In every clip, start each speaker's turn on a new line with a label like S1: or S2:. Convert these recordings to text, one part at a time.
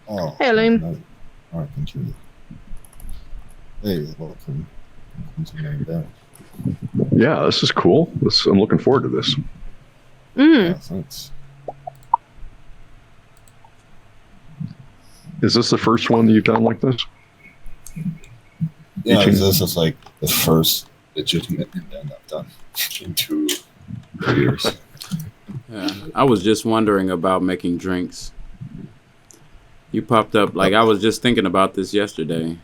S1: Oh,
S2: Hey,
S1: okay.
S2: Loom.
S1: Nice. All right, continue. Hey, welcome. Welcome to my event.
S3: Yeah, this is cool. I'm looking forward to this.
S1: Yeah, thanks.
S3: Is this the first one that you've done like this?
S1: Yeah,
S3: Teaching?
S1: this is like the first legitimate event I've done in 2 years.
S4: Yeah, I was just wondering about making drinks. You popped up, like I was just thinking about this yesterday.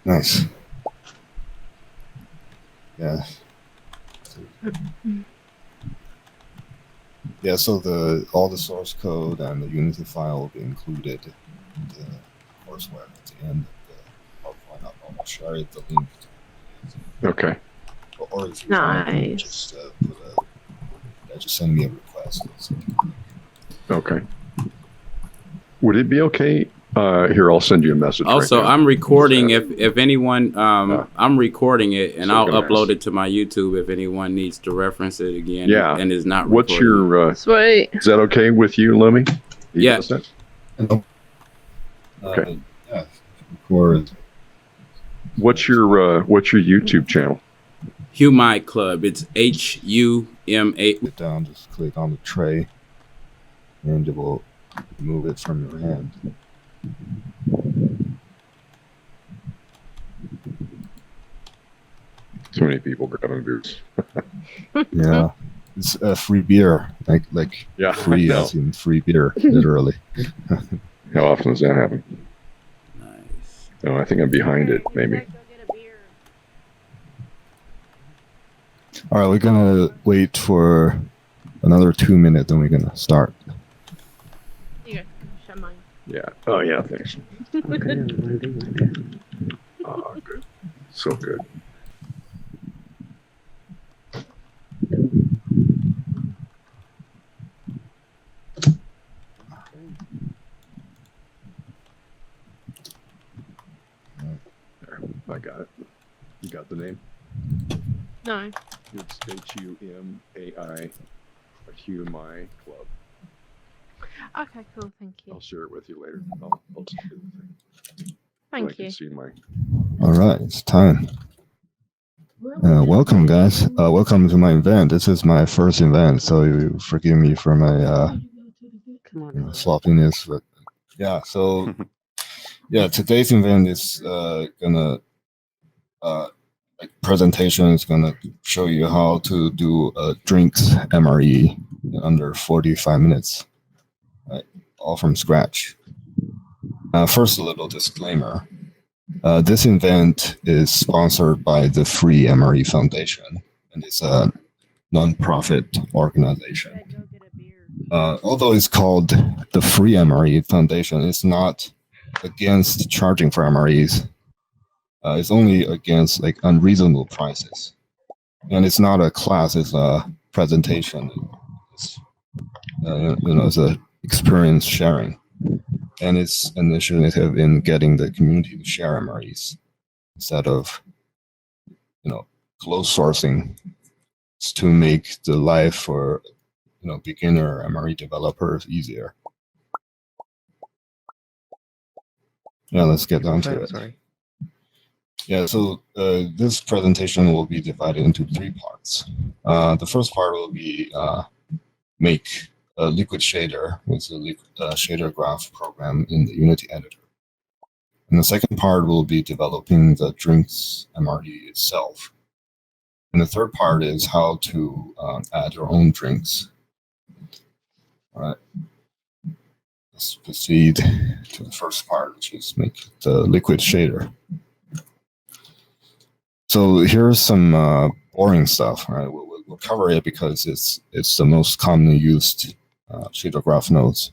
S1: Nice. Yeah. Yeah, so all the source code and the Unity file will be included in the courseware at the end of the PowerPoint. I'll share it, the link.
S3: Okay.
S1: Or if you
S2: Nice.
S1: just send me a request.
S3: Okay. Would it be okay? Here, I'll send you a message.
S4: Also,
S3: right now.
S4: I'm recording. If anyone, I'm recording it, and
S3: So
S4: I'll
S3: can
S4: upload
S3: ask.
S4: it to my YouTube if anyone needs to reference it again.
S3: Yeah.
S4: and is not.
S3: What's
S4: recording.
S3: your?
S2: Sweet.
S3: Is that okay with you, Lumi?
S4: Yeah.
S3: Okay.
S1: Yeah. Record.
S3: What's your YouTube channel?
S4: Humai Club. It's HUMA.
S1: It down. Just click on the tray, and it will move it from your hand.
S3: Too many people grabbing beers.
S1: Yeah, it's free beer, like
S3: Yeah,
S1: free
S3: I know.
S1: as in free beer, literally.
S3: How often does that happen?
S4: Nice.
S3: No, I think I'm behind it. Maybe.
S1: All right, we're gonna wait for another 2 minutes, then we're gonna start.
S2: Here you go. Shut mine.
S3: Yeah. Oh yeah. Thanks. Oh, good. So good. There, I got it. You got the name?
S2: No.
S3: It's HUMAI, Humai Club.
S2: Okay, cool. Thank you.
S3: I'll share it with you later. I'll just do the thing. I
S2: Thank
S3: can
S2: you.
S3: see my.
S1: All right, it's time. Welcome, guys. Welcome to my event. This is my first event, so you forgive me for my sloppiness. But yeah, so yeah, today's event is gonna presentation is gonna show you how to do a drinks MRE in under 45 minutes, right? All from scratch. First, a little disclaimer. This event is sponsored by the Free MRE Foundation, and it's a non-profit organization. Although it's called the Free MRE Foundation, it's not against charging for MREs. It's only against like unreasonable prices, and it's not a class; it's a presentation. It's, it's a experience sharing, and its initiative in getting the community to share MREs instead of closed sourcing to make the life for beginner MRE developers easier. Yeah, let's get down to it.
S3: Sorry.
S1: Yeah, so this presentation will be divided into 3 parts. The first part will be make a liquid shader with the shader graph program in the Unity editor. And the second part will be developing the drinks MRE itself. And the third part is how to add your own drinks. All right. Let's proceed to the first part, which is make the liquid shader. So here's some boring stuff. Right, we'll cover it because it's the most commonly used shader graph nodes,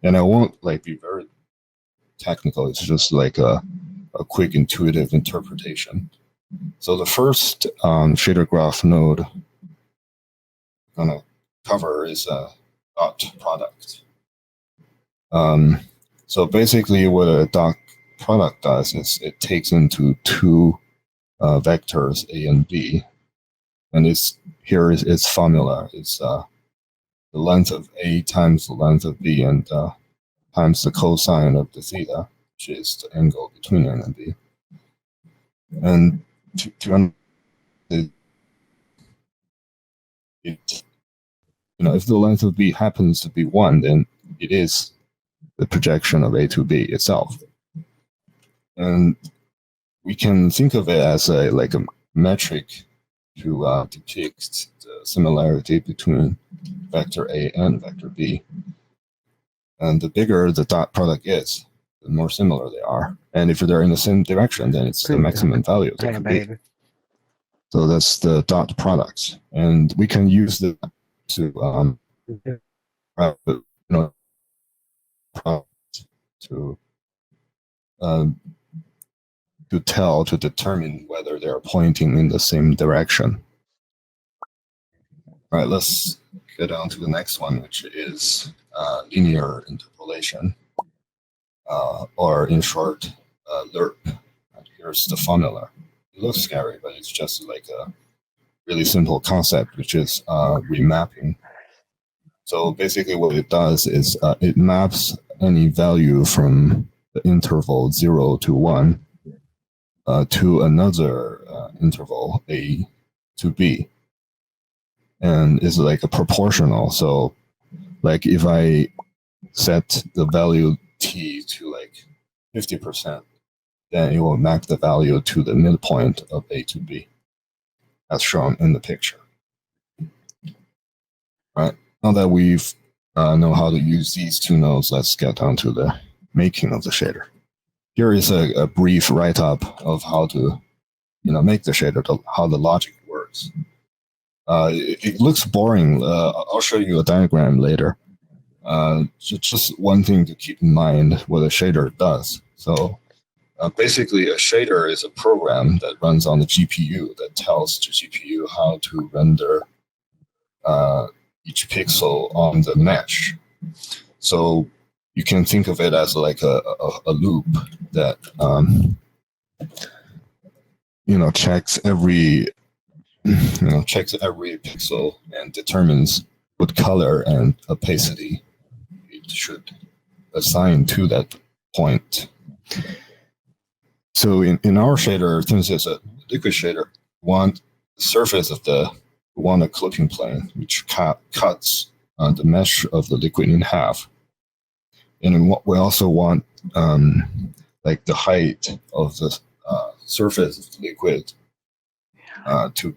S1: and I won't be very technical. It's just like a quick, intuitive interpretation. So the first shader graph node I'm gonna cover is a dot product. So basically, what a dot product does is it takes into 2 vectors A and B, and here is its formula. It's the length of A times the length of B, and times the cosine of the theta, which is the angle between N and B. And to understand it, if the length of B happens to be 1, then it is the projection of A to B itself. And we can think of it as a metric to depict the similarity between vector A and vector B. And the bigger the dot product is, the more similar they are. And if they're in the same direction, then it's the maximum value that can be. So that's the dot product. And we can use that to to determine whether they're pointing in the same direction. All right, let's get on to the next one, which is linear interpolation, or in short, LERP. Here's the formula. It looks scary, but it's just like a really simple concept, which is remapping. So basically what it does is it maps any value from the interval 0 to 1 to another interval A to B. And it's like a proportional. So like if I set the value T to like 50%, then it will map the value to the midpoint of A to B, as shown in the picture. Right. Now that we've know how to use these two nodes, let's get down to the making of the shader. Here is a brief write-up of how to, make the shader, how the logic works. It looks boring. I'll show you a diagram later. Just one thing to keep in mind what a shader does. So basically, a shader is a program that runs on the GPU that tells the GPU how to render each pixel on the mesh. So you can think of it as like a loop that checks every pixel and determines what color and opacity it should assign to that point. So in our shader, since it's a liquid shader, we want the surface of we want a clipping plane which cuts the mesh of the liquid in half. And we also want like the height of the surface of the liquid to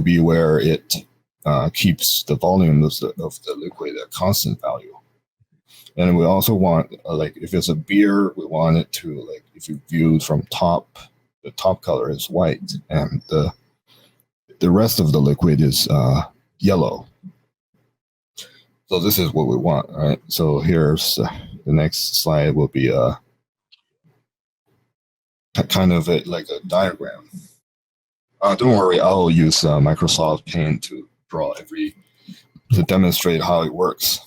S1: be where it keeps the volume of the liquid at constant value. And we also want like if it's a beer, we want it to like if you view from top, the top color is white and the rest of the liquid is yellow. So this is what we want, right? So here's the next slide will be kind of like a diagram. Don't worry, I'll use Microsoft Paint to draw to demonstrate how it works.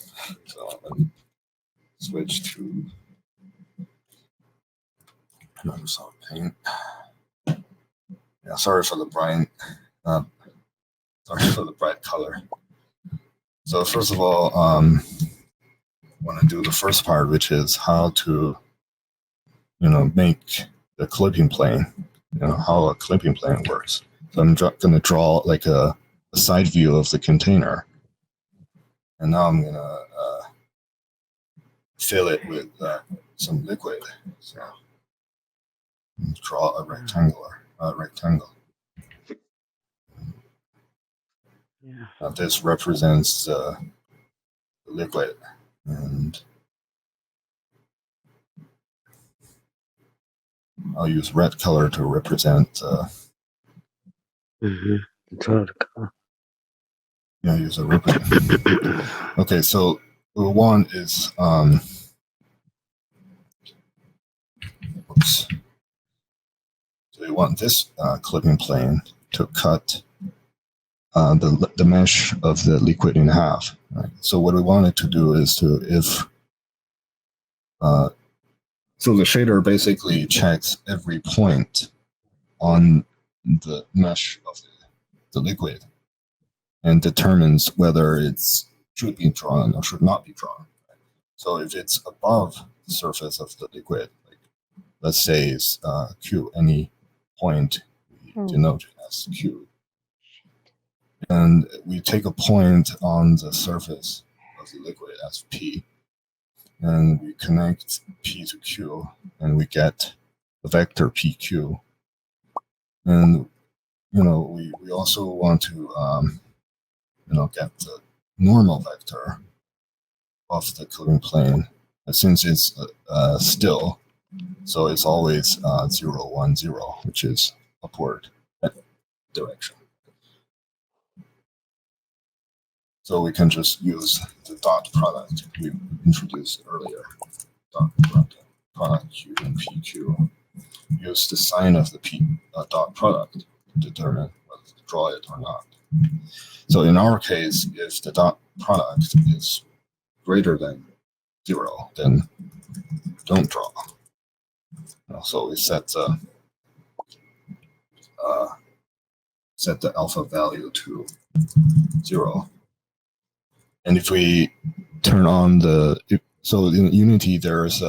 S1: So let me switch to Microsoft Paint. Yeah, sorry for the bright color. So first of all, I want to do the first part, which is how to, make the clipping plane, how a clipping plane works. So I'm going to draw like a side view of the container. And now I'm going to fill it with some liquid. So draw a rectangle. Yeah. This represents the liquid, and I'll use red color to represent. Yeah, use a represent. Okay, so what we want is oops. So we want this clipping plane to cut the mesh of the liquid in half. Right? So what we wanted to do is so the shader basically checks every point on the mesh of the liquid and determines whether it should be drawn or should not be drawn. So if it's above the surface of the liquid, like let's say it's Q, any point we denote it as Q. And we take a point on the surface of the liquid as P, and we connect P to Q, and we get the vector PQ. And we also want to get the normal vector of the clearing plane, since it's still, so it's always 0, 1, 0, which is upward direction. So we can just use the dot product we introduced earlier. Dot product Q and PQ. Use the sign of the dot product to determine whether to draw it or not. So in our case, if the dot product is greater than 0, then don't draw. So we set the alpha value to 0. And if we turn on so in Unity, there's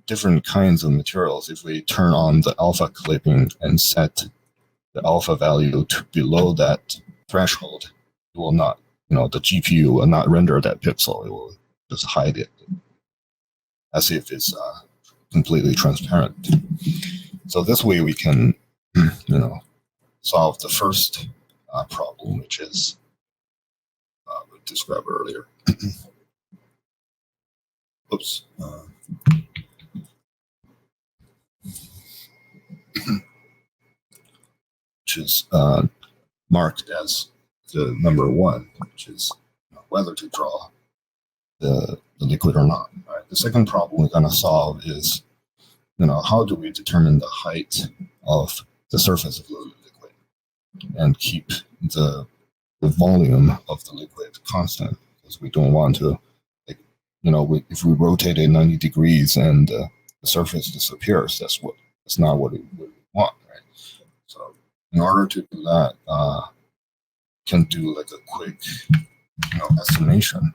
S1: different kinds of materials. If we turn on the alpha clipping and set the alpha value to below that threshold, it will not, the GPU will not render that pixel. It will just hide it as if it's completely transparent. So this way we can, solve the first problem, which is we described earlier. Oops. Which is marked as the number 1, which is whether to draw the liquid or not. Right? The second problem we're going to solve is, how do we determine the height of the surface of the liquid and keep the volume of the liquid constant? Because we don't want to, if we rotate it 90 degrees and the surface disappears, that's not what we want, right? So in order to do that, can do like a quick, estimation.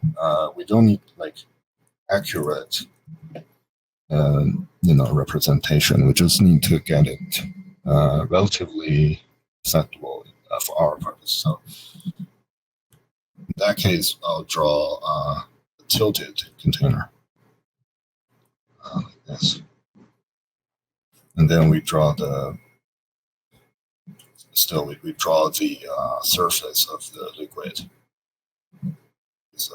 S1: We don't need like accurate, representation. We just need to get it relatively acceptable for our purpose. So in that case, I'll draw a tilted container like this, and then we draw we draw the surface of the liquid. It's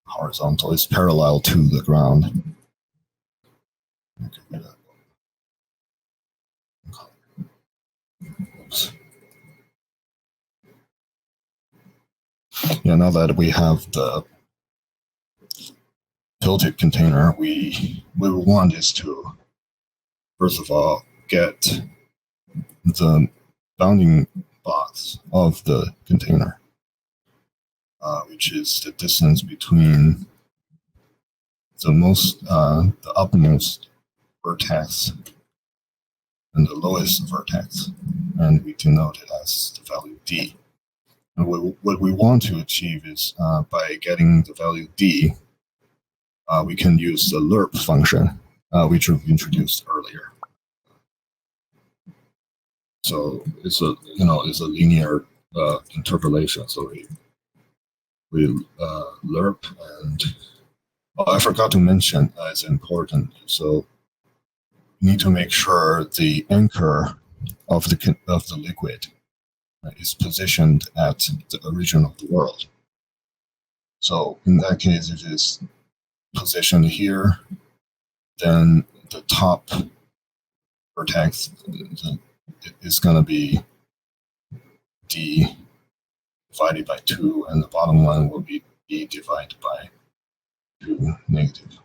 S1: horizontal. It's parallel to the ground. Oops. Yeah, now that we have the tilted container, what we want is to, first of all, get the bounding box of the container, which is the distance between the uppermost vertex and the lowest vertex, and we denote it as the value D. And what we want to achieve is, by getting the value D, we can use the lerp function, which we introduced earlier. So it's a linear interpolation. So we lerp, and I forgot to mention, it's important. So you need to make sure the anchor of the liquid is positioned at the origin of the world. So in that case, if it's positioned here, then the top vertex is going to be D divided by 2, and the bottom one will be D divided by 2 negative.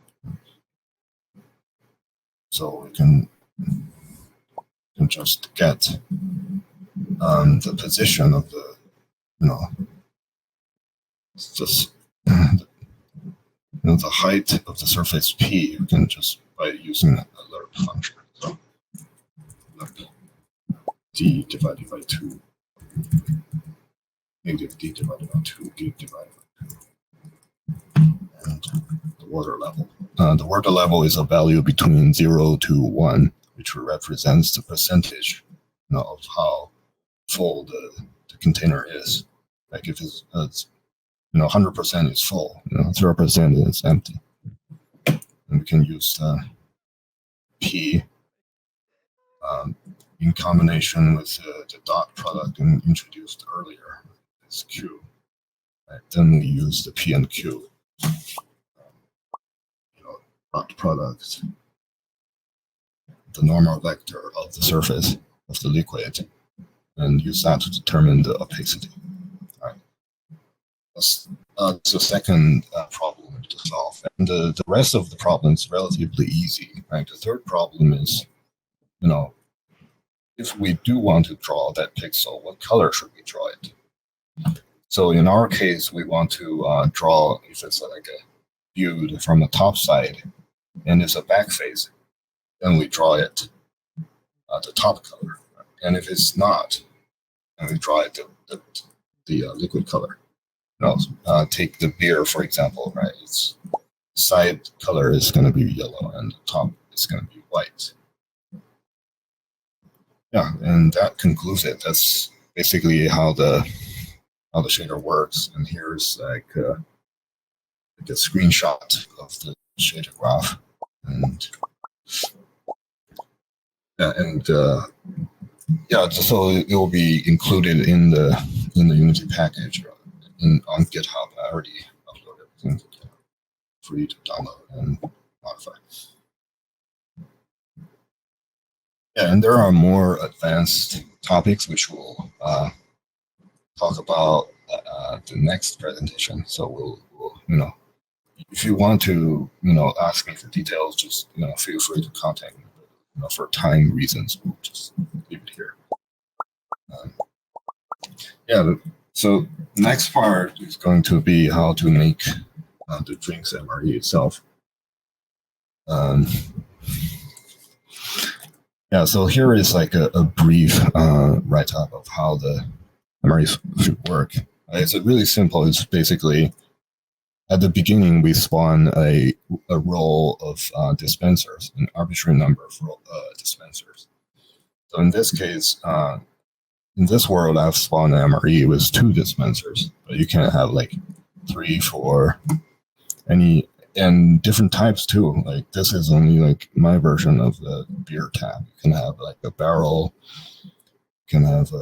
S1: So we can just get the position of the, the height of the surface P, you can just by using a lerp function. So lerp D divided by 2, negative D divided by 2, D divided by 2. And and the water level. The water level is a value between 0 to 1, which represents the percentage, of how full the container is. Like if it's 100% is full, 0% is empty. And we can use P in combination with the dot product introduced earlier, is Q. Right? Then we use the P and Q, dot product, the normal vector of the surface of the liquid, and use that to determine the opacity. Right. That's the second problem to solve. And the rest of the problem is relatively easy. Right. The third problem is, if we do want to draw that pixel, what color should we draw it? So in our case, we want to draw, if it's like a viewed from the top side and it's a back face, then we draw it the top color. And if it's not, then we draw it the liquid color. Take the beer, for example, right? Its side color is going to be yellow and the top is going to be white. Yeah, and that concludes it. That's basically how the shader works. And here's like a screenshot of the shader graph. And so it will be included in the Unity package on GitHub. I already uploaded everything for you to download and modify. Yeah, and there are more advanced topics which we'll talk about the next presentation. So we'll if you want to ask me for details, just feel free to contact me. For time reasons, we'll just leave it here. So next part is going to be how to make the drinks MRE itself. So here is like a brief write-up of how the MRE should work. It's really simple. It's basically, at the beginning, we spawn a row of dispensers, an arbitrary number of dispensers. So in this case, in this world, I've spawned an MRE with 2 dispensers, but you can have like 3, 4, and different types too. Like this is only like my version of the beer tap. You can have like a barrel, you can have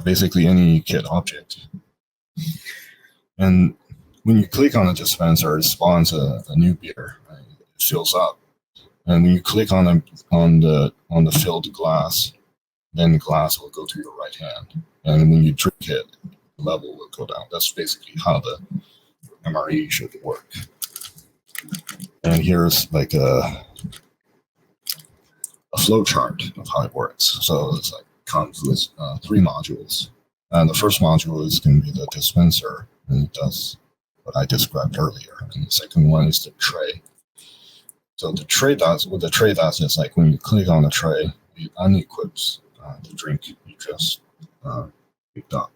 S1: basically any kit object. And when you click on a dispenser, it spawns a new beer. Right? It fills up, and when you click on the filled glass, then the glass will go to your right hand, and when you drink it, the level will go down. That's basically how the MRE should work. And here's like a flowchart of how it works. So it's like comes with 3 modules, and the first module is going to be the dispenser, and it does what I described earlier. And the second one is the tray. So the tray does what the tray does is like when you click on the tray, it unequips the drink you just picked up.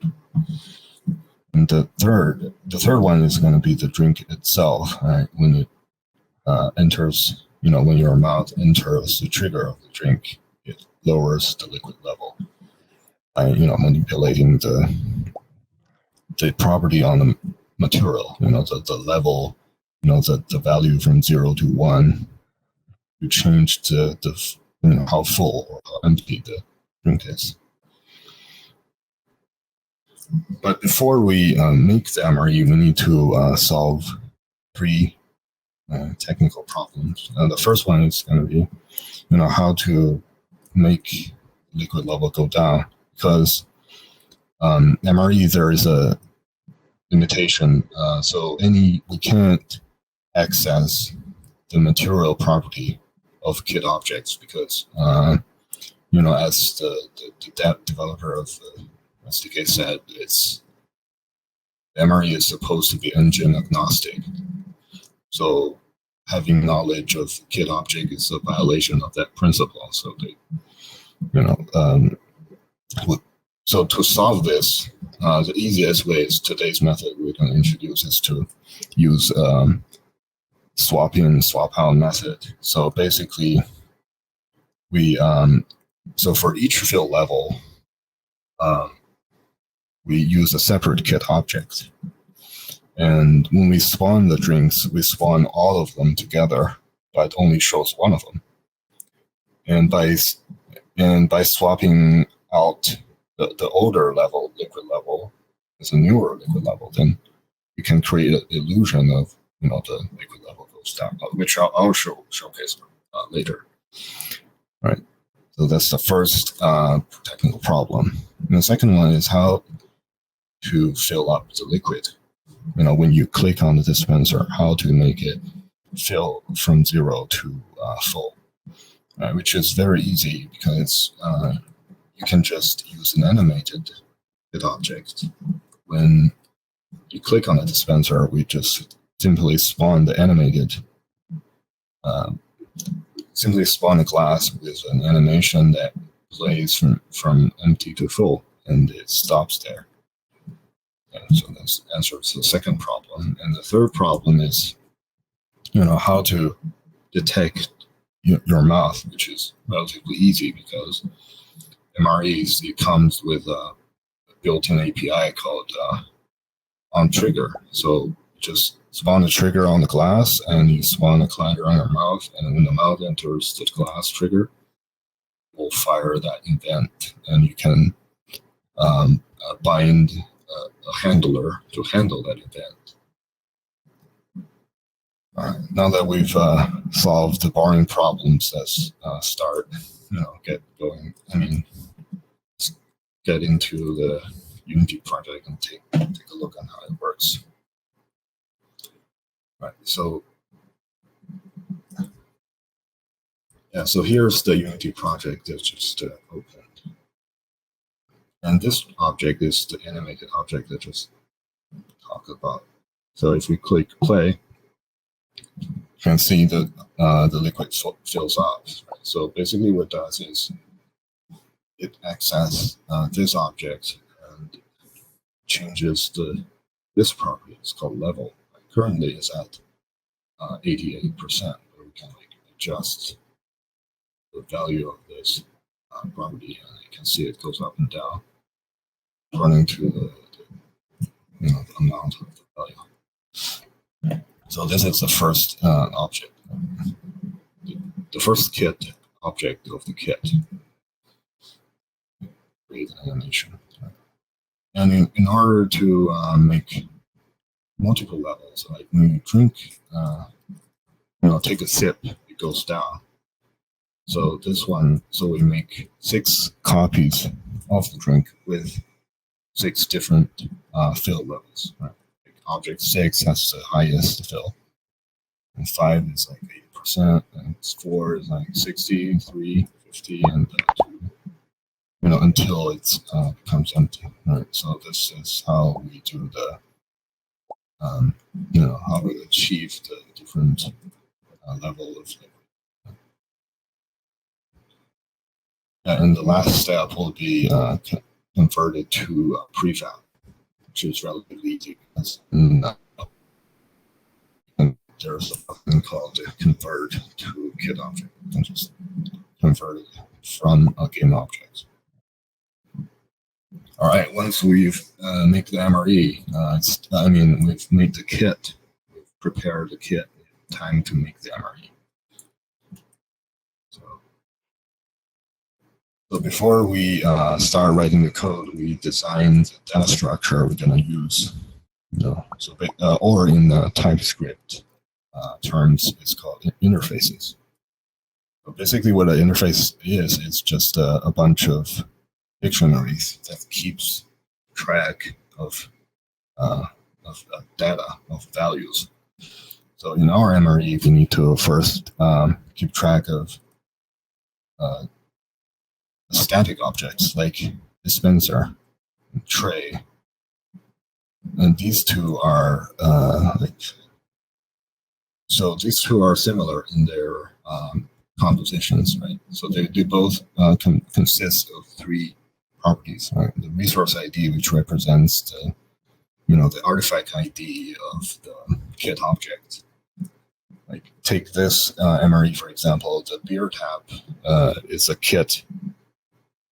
S1: And the third one is going to be the drink itself. Right? When it enters, when your mouth enters the trigger of the drink, it lowers the liquid level by manipulating the property on the material, the level, the value from 0 to 1. You change the how full or how empty the drink is. But before we make the MRE, we need to solve 3 technical problems. The first one is going to be, how to make liquid level go down, because MRE there is a limitation. So we can't access the material property of kit objects because as the developer of the SDK said, MRE is supposed to be engine agnostic. So having knowledge of kit object is a violation of that principle. So So to solve this, the easiest way is today's method we're going to introduce is to use swap in, swap out method. So basically, so for each field level, we use a separate kit object. And when we spawn the drinks, we spawn all of them together, but only shows one of them. And by swapping out the older level, liquid level, as a newer liquid level, then you can create an illusion of the liquid level goes down, which I'll showcase later. Right. So that's the first technical problem. And the second one is how to fill up the liquid. When you click on the dispenser, how to make it fill from 0 to full, which is very easy because you can just use an animated kit object. When you click on the dispenser, we just simply spawn the animated, simply spawn a glass with an animation that plays from empty to full, and it stops there. And so that answers the second problem. And the third problem is, how to detect your mouth, which is relatively easy because MREs, it comes with a built-in API called on trigger. So just spawn a trigger on the glass, and you spawn a collider on your mouth, and when the mouth enters the glass trigger, will fire that event, and you can bind a handler to handle that event. Now that we've solved the boring problems, let's start, get going. Get into the Unity project and take a look on how it works. Right. So so here's the Unity project that just opened. And this object is the animated object that just talked about. So if we click play, you can see the liquid fills up. Right? So basically what it does is it accesses this object and changes this property. It's called level. Currently it's at 88%, but we can adjust the value of this property, and you can see it goes up and down according to the amount of the value. So this is the first object, the first kit object of the kit. Create an animation, and in order to make multiple levels, like when you drink, take a sip, it goes down. So we make 6 copies of the drink with 6 different fill levels. Right? Like object 6 has the highest fill, and 5 is like 80%, and 4 is like 60, 3, 50, and 2. Until it becomes empty. Right. So this is how we do the, how we achieve the different level of liquid. And the last step will be converted to prefab, which is relatively easy because there's a button called convert to kit object. You can just convert it from a game object. All right, once we've made the MRE, we've made the kit, we've prepared the kit, time to make the MRE. So before we start writing the code, we design the data structure we're going to use. Or in TypeScript terms, it's called interfaces. So basically what an interface is, it's just a bunch of dictionaries that keeps track of data, of values. So in our MRE, we need to first keep track of static objects like dispenser, and tray, and these two are these two are similar in their compositions, right? So they both consist of 3 properties, right? The resource ID, which represents the artifact ID of the kit object. Like take this MRE, for example, the beer tap is a kit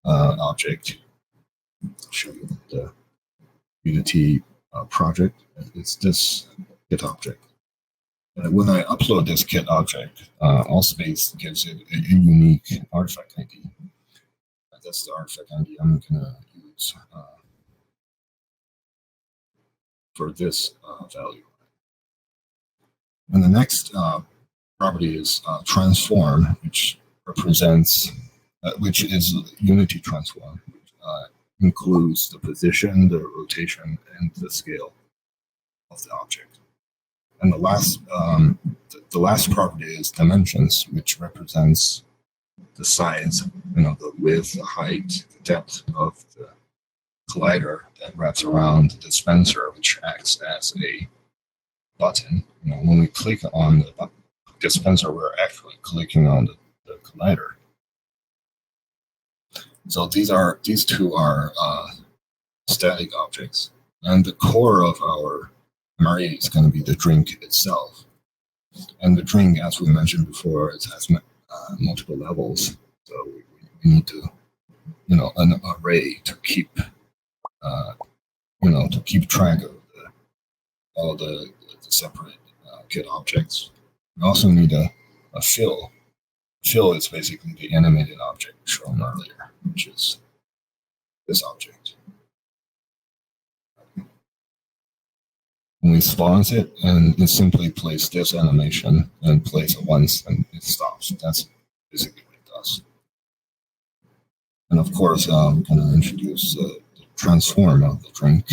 S1: object. I'll show you the Unity project. It's this kit object. When I upload this kit object, Allspace gives it a unique artifact ID. That's the artifact ID I'm going to use for this value. And the next property is transform, which represents, which is Unity transform, which includes the position, the rotation, and the scale of the object. And the last property is dimensions, which represents the size, the width, the height, the depth of the collider that wraps around the dispenser, which acts as a button. When we click on the dispenser, we're actually clicking on the collider. So these two are static objects, and the core of our MRE is going to be the drink itself. And the drink, as we mentioned before, it has multiple levels. So we need to, an array to keep, to keep track of all the separate kit objects. We also need a fill. Fill is basically the animated object shown earlier, which is this object. When we spawn it, and it simply plays this animation and plays it once and it stops. That's basically what it does. And of course, we're going to introduce the transform of the drink.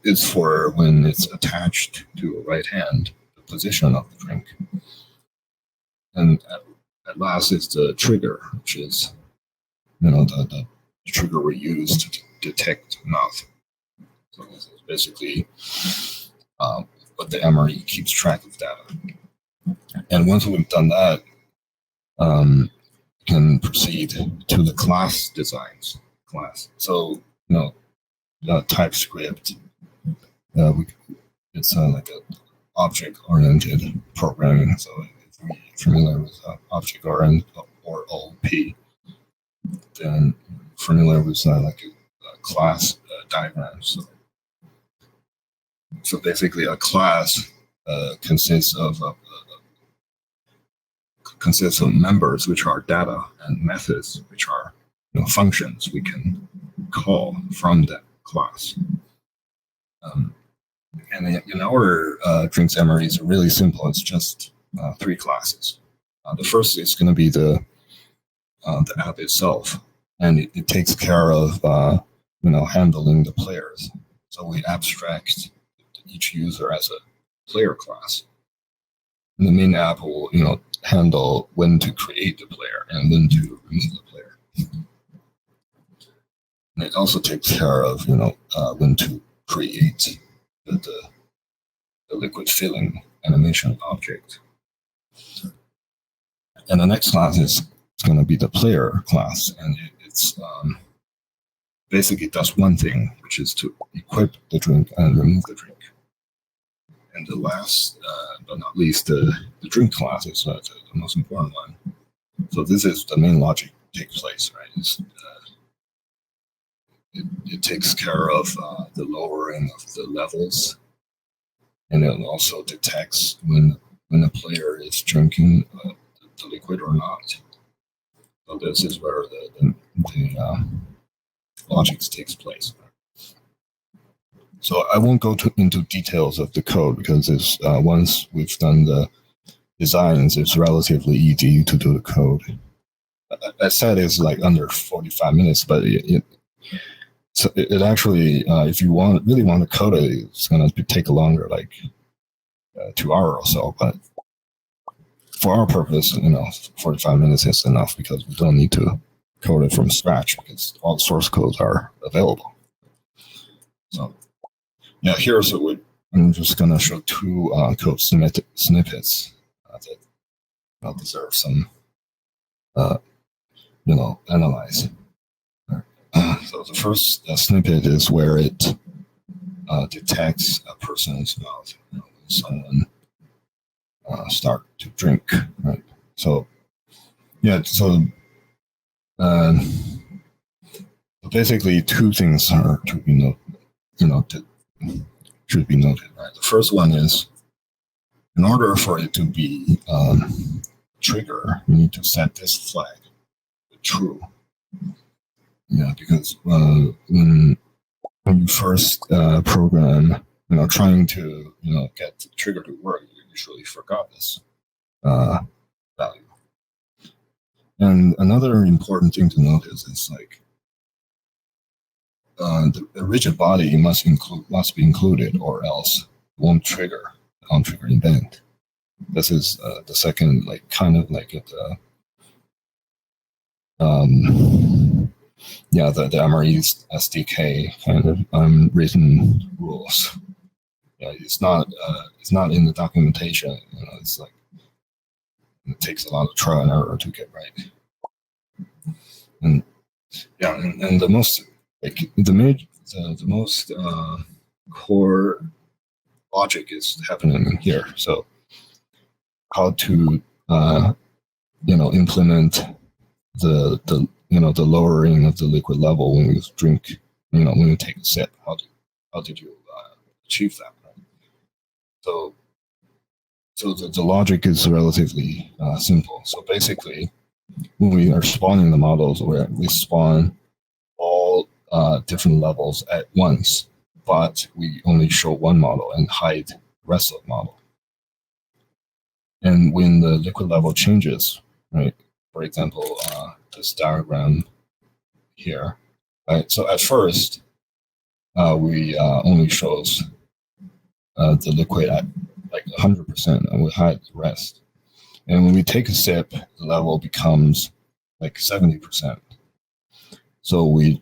S1: It's for when it's attached to a right hand, the position of the drink. And at last is the trigger, which is, the trigger we use to detect mouth. So this is basically what the MRE keeps track of data. And once we've done that, we can proceed to the class designs. So, TypeScript, it's like an object-oriented programming. So if you're familiar with object-oriented or OP, then familiar with like a class diagram. So basically, a class consists of members, which are data, and methods, which are functions we can call from that class. And in our Drinks MRE is really simple. It's just 3 classes. The first is going to be the app itself, and it takes care of handling the players. So we abstract each user as a player class. And the main app will handle when to create the player and when to remove the player. And it also takes care of when to create the liquid filling animation object. And the next class is going to be the player class, and it's basically does one thing, which is to equip the drink and remove the drink. And the last, but not least, the drink class is the most important one. So this is the main logic takes place, right? It takes care of the lowering of the levels, and it also detects when a player is drinking the liquid or not. So this is where the logic takes place. So I won't go into details of the code because it's, once we've done the designs, it's relatively easy to do the code. I said it's like under 45 minutes, but it actually, if you really want to code it, it's going to take longer, like 2 hours or so. But for our purpose, 45 minutes is enough because we don't need to code it from scratch because all the source codes are available. So yeah, here's what I'm just going to show 2 code snippets that deserve some, analyze. So the first snippet is where it detects a person's mouth when someone start to drink, right? So yeah, so basically two things are to be should be noted, right? The first one is, in order for it to be trigger, you need to set this flag to true. Yeah, because when you first program, trying to get the trigger to work, you usually forgot this value. And another important thing to notice is like the rigid body must be included, or else it won't trigger the on-trigger event. This is the second, like kind of like the MRE's SDK kind of written rules. Yeah, it's not in the documentation. It's like it takes a lot of trial and error to get right. And yeah, and the most the most core logic is happening here. So how to implement the lowering of the liquid level when you drink, when you take a sip. How did you achieve that? Right? So the logic is relatively simple. So basically, when we are spawning the models, we spawn all different levels at once, but we only show one model and hide the rest of the model. And when the liquid level changes, right? For example, this diagram here, right? So at first, we only shows the liquid at like 100%, and we hide the rest. And when we take a sip, the level becomes like 70%. So we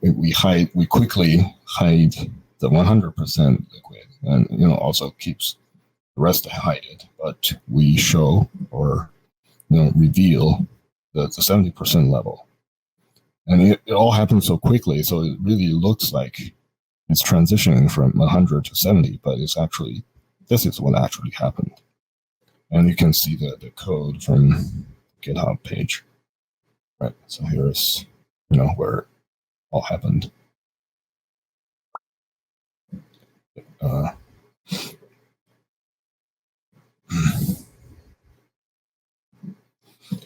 S1: quickly hide the 100% liquid, and also keeps the rest hidden. But we show or reveal the 70% level, and it all happens so quickly. So it really looks like it's transitioning from 100 to 70, but it's actually this is what actually happened. And you can see the code from GitHub page, right? So here's where it all happened.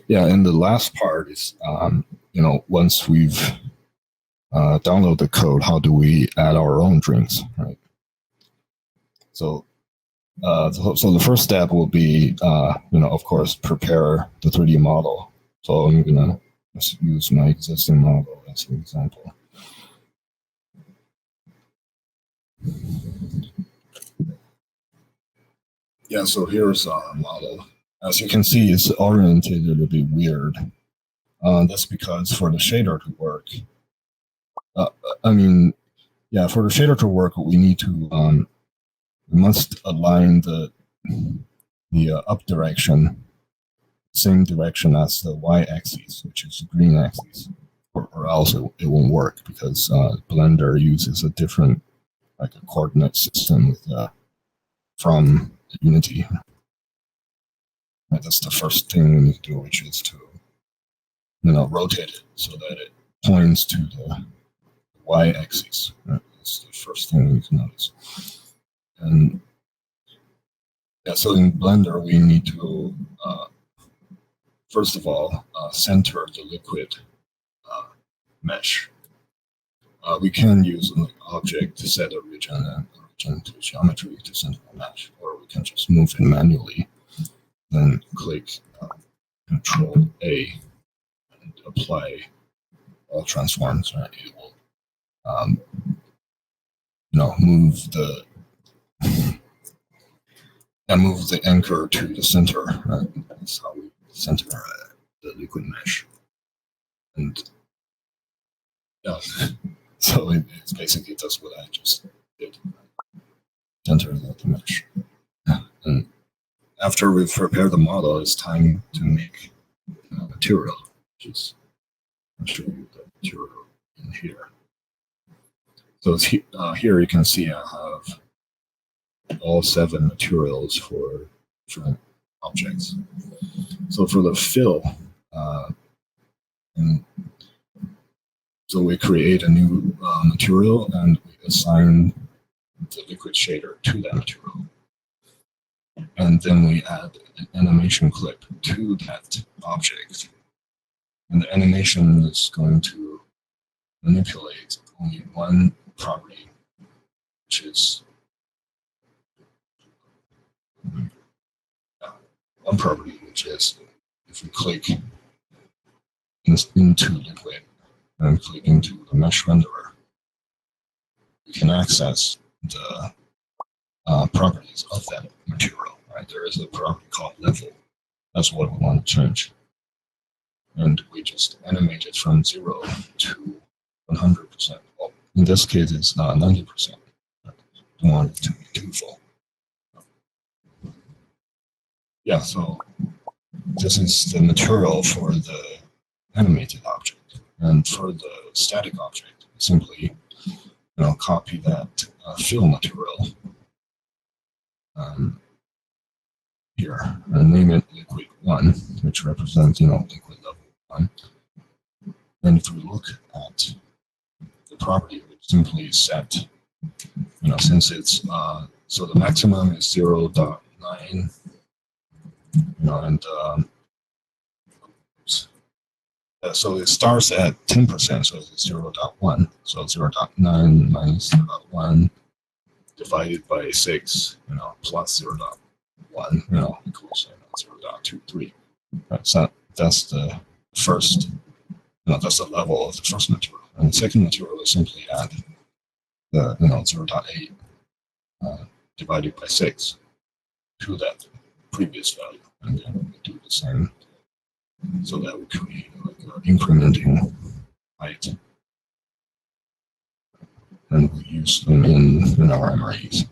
S1: Yeah, and the last part is once we've downloaded the code, how do we add our own drinks, right? So the first step will be of course prepare the 3D model. So I'm gonna just use my existing model as an example. Yeah, so here's our model. As you can see, it's oriented a little bit weird. That's because for the shader to work, for the shader to work, we need to we must align the up direction, same direction as the y-axis, which is the green axis, or else it won't work, because Blender uses a different a coordinate system with from Unity. Right, that's the first thing we need to do, which is to rotate it so that it points to the y-axis. Right? That's the first thing we need to notice. And yeah, so in Blender we need to first of all center the liquid mesh. We can use an object to set a region and origin to geometry to center the mesh, or we can just move it manually. Then click Control A and apply all transforms. Right? It will move the anchor to the center. Right? That's how we center the liquid mesh. And yeah, so it's basically does what I just did. Center the mesh. And after we've prepared the model, it's time to make material, which is I'll show you the material in here. So here you can see I have all 7 materials for different objects. So for the fill, so we create a new material and we assign the liquid shader to that material. And then we add an animation clip to that object. And the animation is going to manipulate only one property, which is one property, which is if we click into liquid and click into the mesh renderer, we can access the properties of that material. Right? There is a property called level. That's what we want to change. And we just animate it from 0 to 100%. Well, in this case, it's not 90%. I don't want it to be too full. Yeah, so this is the material for the animated object. And for the static object, simply copy that fill material here and name it liquid 1, which represents liquid level 1. And if we look at the property, which simply set since it's so the maximum is 0.9, and so it starts at 10%, so it's 0.1. So 0.9 minus 0.1 divided by 6, plus 0.1, equals 0.23. Right, so that's the first, that's the level of the first material. And the second material is simply add the 0.8 divided by 6 to that previous value, and then we do the same, so that we create like incrementing height, and we use them in our MREs.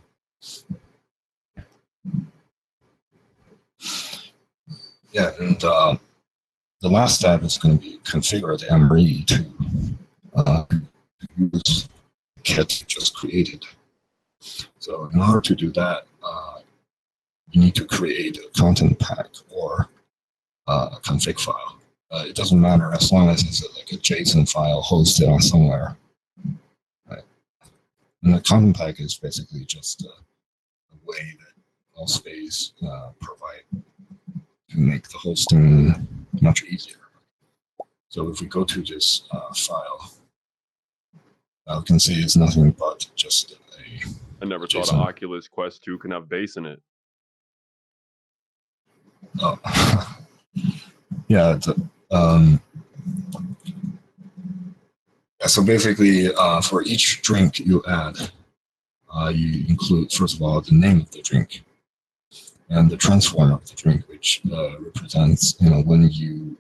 S1: Yeah, and the last step is going to be configure the MRE to use the kit just created. So in order to do that, you need to create a content pack or a config file. It doesn't matter as long as it's like a JSON file hosted on somewhere. Right? And the content pack is basically just a way that Altspace provide to make the hosting much easier. So if we go to this file, we can see it's nothing but just a
S5: I never
S1: JSON.
S5: thought an Oculus Quest 2 can have bass in it.
S1: Oh. Yeah. So basically, for each drink you add, you include, first of all, the name of the drink and the transform of the drink, which represents, when you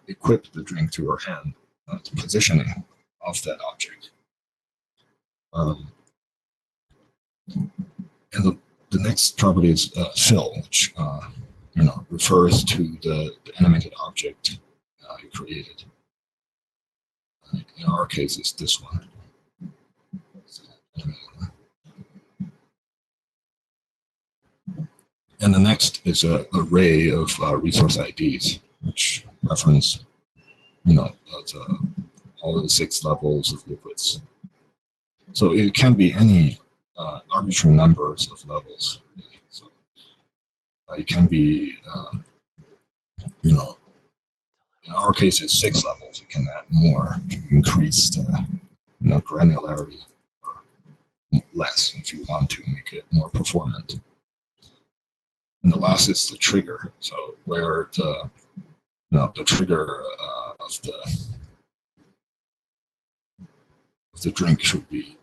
S1: equip the drink to your hand, the positioning of that object. And the next property is fill, which refers to the animated object you created. In our case, it's this one. And the next is an array of resource IDs, which reference, all the 6 levels of liquids. So it can be any arbitrary numbers of levels. So it can be, in our case, it's 6 levels. You can add more to increase the granularity, or less if you want to make it more performant. And the last is the trigger. So where the trigger of the drink should be.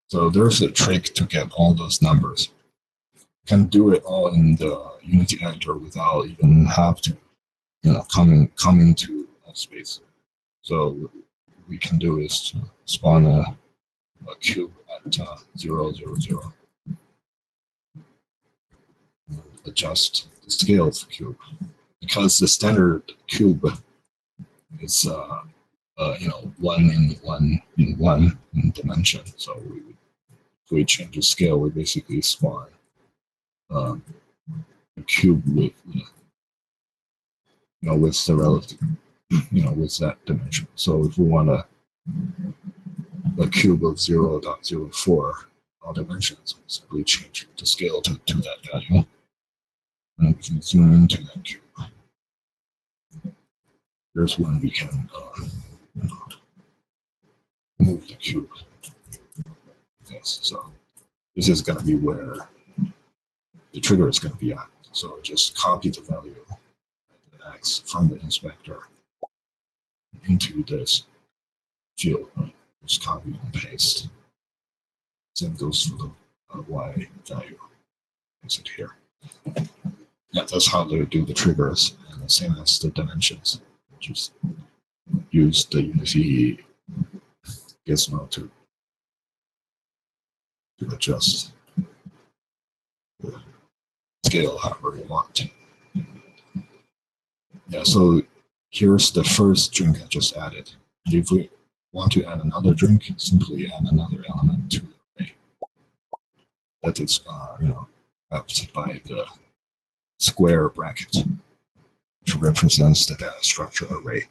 S1: So there's a trick to get all those numbers. You can do it all in the Unity editor without even have to, come into Altspace. So what we can do is to spawn a cube at 0, 0, 0. Adjust the scale of the cube, because the standard cube is 1 in 1 in dimension. So if we change the scale, we basically spawn a cube with with the relative, with that dimension. So if we want a cube of 0.04 all dimensions, we simply change the scale to that value, and we can zoom into that cube. Here's when we can move the cube. Yes, so this is going to be where the trigger is going to be at. So just copy the value of X from the inspector into this field. Right? Just copy and paste. Same goes for the Y value. Is it here? Yeah, that's how they do the triggers, and the same as the dimensions. Just use the Unity gizmo to adjust the scale however you want. Yeah, so here's the first drink I just added. And if we want to add another drink, simply add another element to the array. That is, wrapped by the square bracket, which represents the data structure array.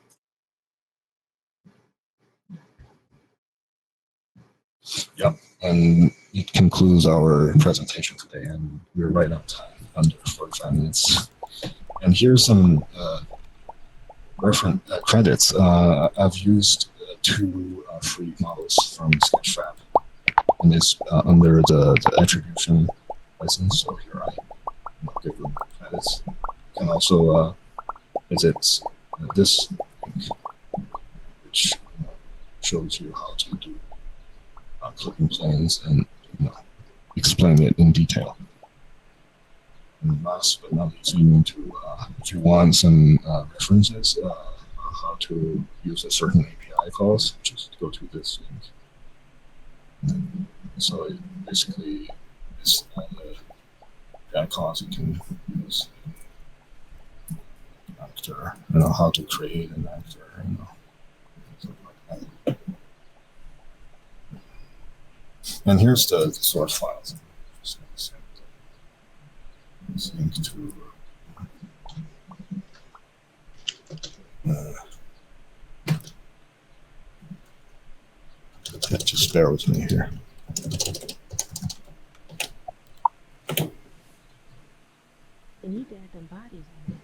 S1: Yep, and it concludes our presentation today, and we're right on time, under 45 minutes. And here's some reference credits. I've used 2 free models from Sketchfab, and it's under the attribution license. So here I give them credits. You can also visit this link, which shows you how to do clipping planes and explain it in detail. And last but not least, you need to, if you want some references on how to use a certain API calls, just go to this link. So it basically is API calls you can use actor, how to create an actor, something like that. And here's the source files. Just link to just bear with me here.
S2: You need to add them bodies in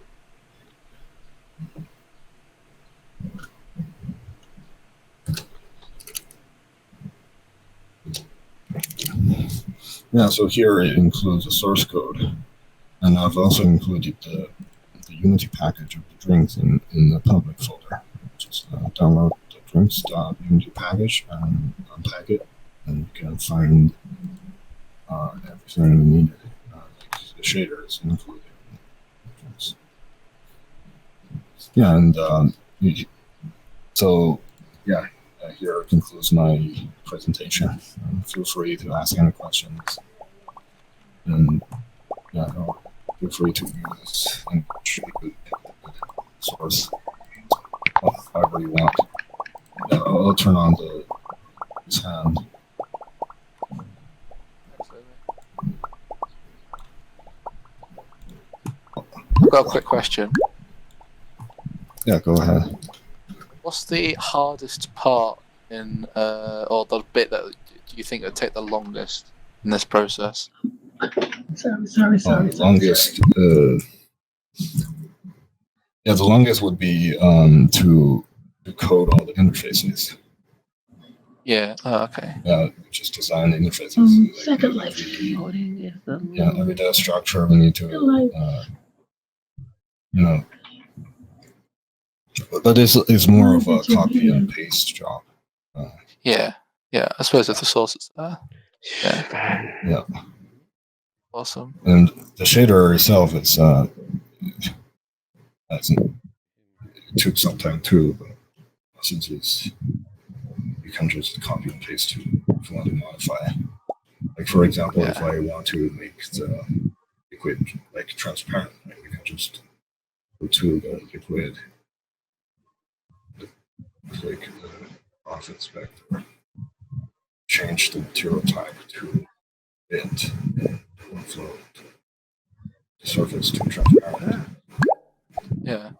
S1: Yeah, so here it includes the source code, and I've also included the Unity package of the drinks in the public folder. Just download the drinks.unity package and unpack it, and you can find everything needed. Like the shaders included. Yeah, and so yeah. Here concludes my presentation. Feel free to ask any questions, and feel free to use and source however you want. I'll turn on this hand.
S6: I've got a quick question.
S1: Yeah, go ahead.
S6: What's the hardest part in, or the bit that do you think would take the longest in this process?
S2: Sorry.
S1: The longest. The longest would be to code all the interfaces.
S6: Yeah. Oh, okay.
S1: Just design the interfaces.
S2: Second life coding is the
S1: Every data structure we need to, but it's more of a copy and paste job.
S6: Yeah. I suppose if the source is there.
S1: Yeah.
S6: Awesome.
S1: And the shader itself is it took some time too, but since you can just copy and paste if you want to modify. Like for example, if I want to make the liquid transparent, we can just go to the liquid click the off inspector, change the material type to bit, and flow the surface to transparent.
S6: Yeah.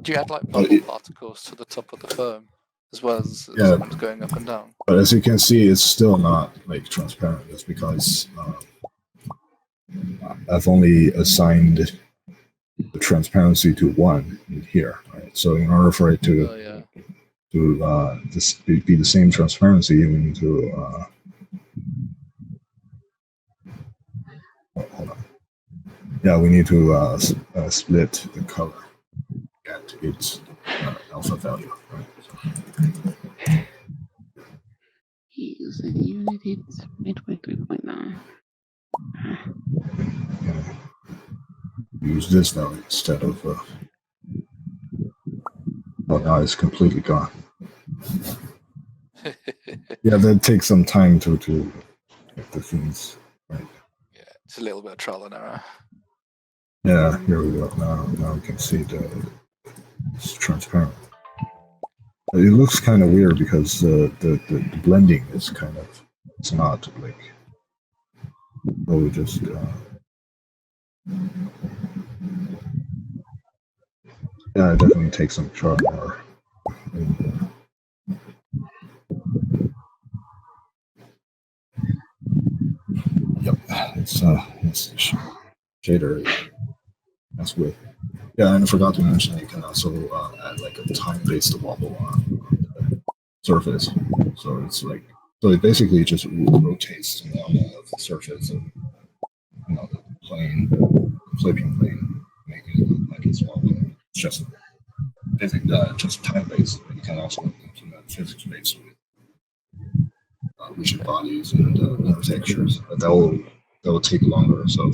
S6: Do you add like
S1: But
S6: bubble particles to the top of the foam as well as
S1: Yeah.
S6: something's going up and down?
S1: But as you can see, it's still not like transparent. That's because I've only assigned the transparency to 1 in here. Right? So in order for it to
S6: Oh yeah.
S1: this be the same transparency, we need to hold on. Yeah, we need to split the color at its alpha value. Right?
S2: Using Unity midway 3.9.
S1: Use this value instead of. Oh, now it's completely gone. Yeah, that takes some time to get the things right.
S6: Yeah, it's a little bit of trial and error.
S1: Yeah, here we go. Now we can see it's transparent. It looks kind of weird because the blending is kind of, it's not like, oh, we just yeah, it definitely takes some trial and error. Yep, it's shader. That's weird. Yeah, and I forgot to mention you can also add like a time-based wobble on the surface. So it's like, so it basically just rotates the of the surface and the plane, flipping plane, making it look like it's wobbling. It's just basically just time-based. You can also implement physics-based with rigid bodies and other textures, but that will take longer. So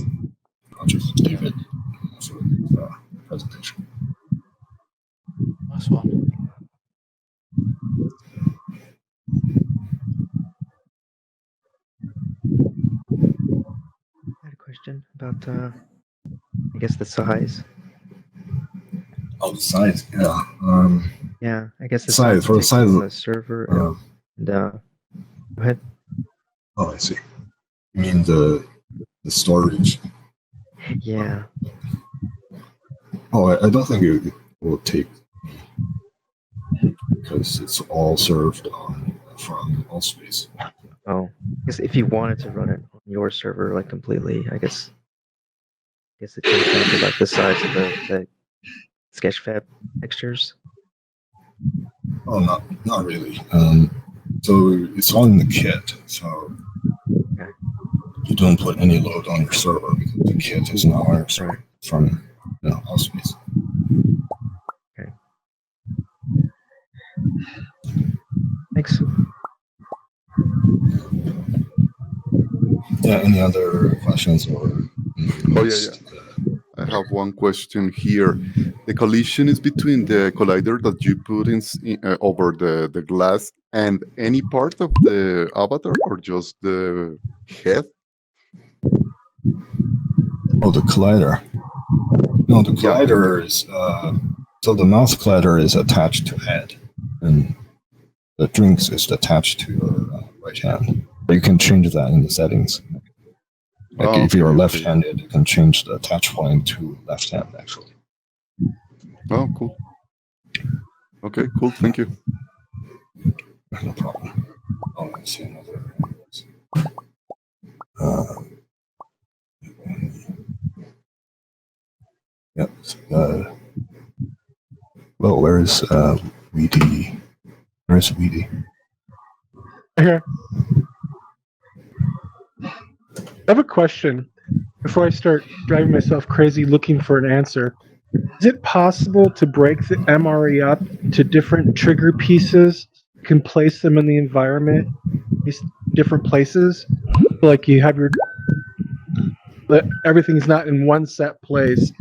S1: I'll just leave it for the presentation.
S6: Nice one.
S7: I had a question about, I guess, the size.
S1: Oh, the size, yeah.
S7: Yeah, I guess the
S1: size for the size of
S7: the server. And go ahead.
S1: Oh, I see. You mean the storage?
S7: Yeah.
S1: Oh, I don't think it will take, because it's all served from Altspace.
S7: Oh, I guess if you wanted to run it on your server like completely, I guess it comes down to like the size of the Sketchfab textures.
S1: Oh, not really. So it's all in the kit. So
S7: Okay.
S1: you don't put any load on your server because the kit is not ours from Altspace.
S7: Okay. Thanks.
S1: Yeah. Any other questions or?
S8: Oh yeah. I have one question here. The collision is between the collider that you put in over the glass and any part of the avatar, or just the head?
S1: Oh, the collider. No, the collider is so the mouse collider is attached to head, and the drinks is attached to your right hand. But you can change that in the settings. Like if you're left-handed, you can change the attach point to left hand, actually.
S8: Oh, cool. Okay, cool. Thank you.
S1: No problem. Oh, I see another. Yep. Well, where is VD? Where's VD?
S9: Here. I have a question before I start driving myself crazy looking for an answer. Is it possible to break the MRE up to different trigger pieces? You can place them in the environment, these different places. Like you have everything's not in one set place.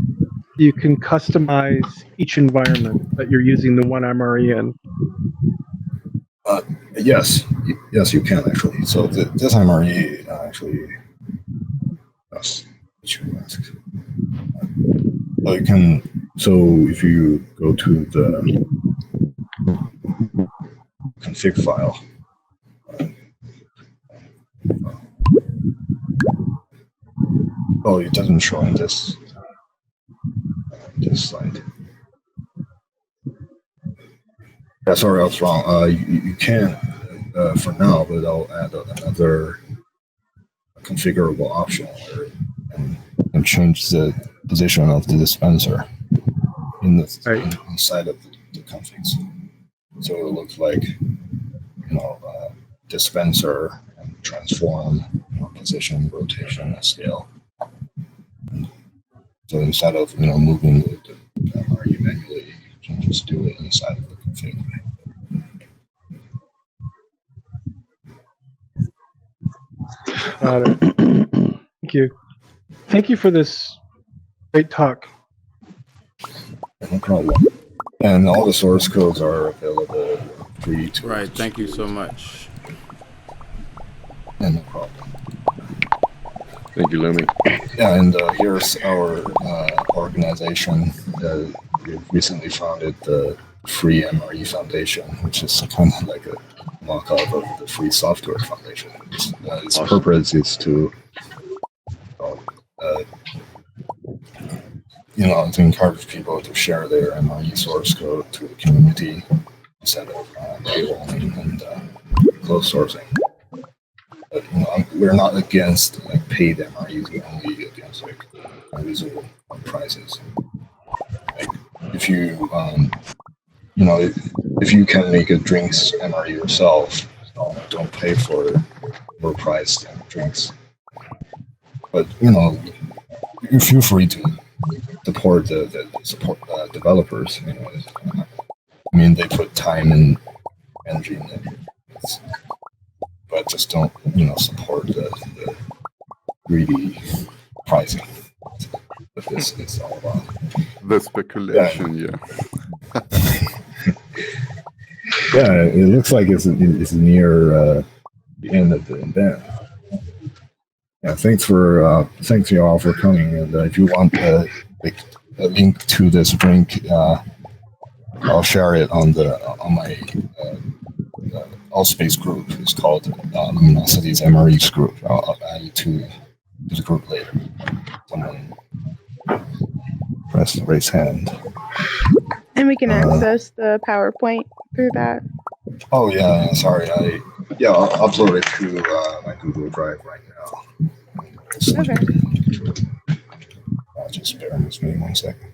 S9: You can customize each environment that you're using the one MRE in.
S1: Yes, you can actually. So this MRE actually. That's what you ask. You can. So if you go to the config file. Oh, it doesn't show in this slide. Yeah, sorry, I was wrong. You can for now, but I'll add another configurable option where you can change the position of the dispenser inside of the configs. So it looks like, dispenser and transform, position, rotation, and scale. So instead of moving the MRE manually, you can just do it inside of the config.
S9: Got it. Thank you. Thank you for this great talk.
S1: No problem. And all the source codes are available free to.
S4: Right. Thank you so much.
S1: Yeah, no problem.
S3: Thank you, Lumi.
S1: Yeah, and here's our organization. We recently founded the Free MRE Foundation, which is kind of like a mock-up of the Free Software Foundation. Its purpose is to, to encourage people to share their MRE source code to the community instead of paywalling and closed sourcing. But, we're not against paid MREs. We're only against unreasonable prices. If you if you can make a drinks MRE yourself, don't pay for overpriced drinks. But you feel free to support the developers. I mean, they put time and energy in it. But just don't, support the greedy pricing. But this is all about
S8: The speculation, yeah.
S1: Yeah, it looks like it's near the end of the event. Yeah, thanks you all for coming. And if you want a link to this drink, I'll share it on my Allspace group. It's called Luminosity's MREs group. I'll add you to the group later. Someone raise hand.
S10: And we can access the PowerPoint through that.
S1: Oh yeah, sorry. I'll upload it to my Google Drive right now.
S10: Okay.
S1: Just bear with me 1 second.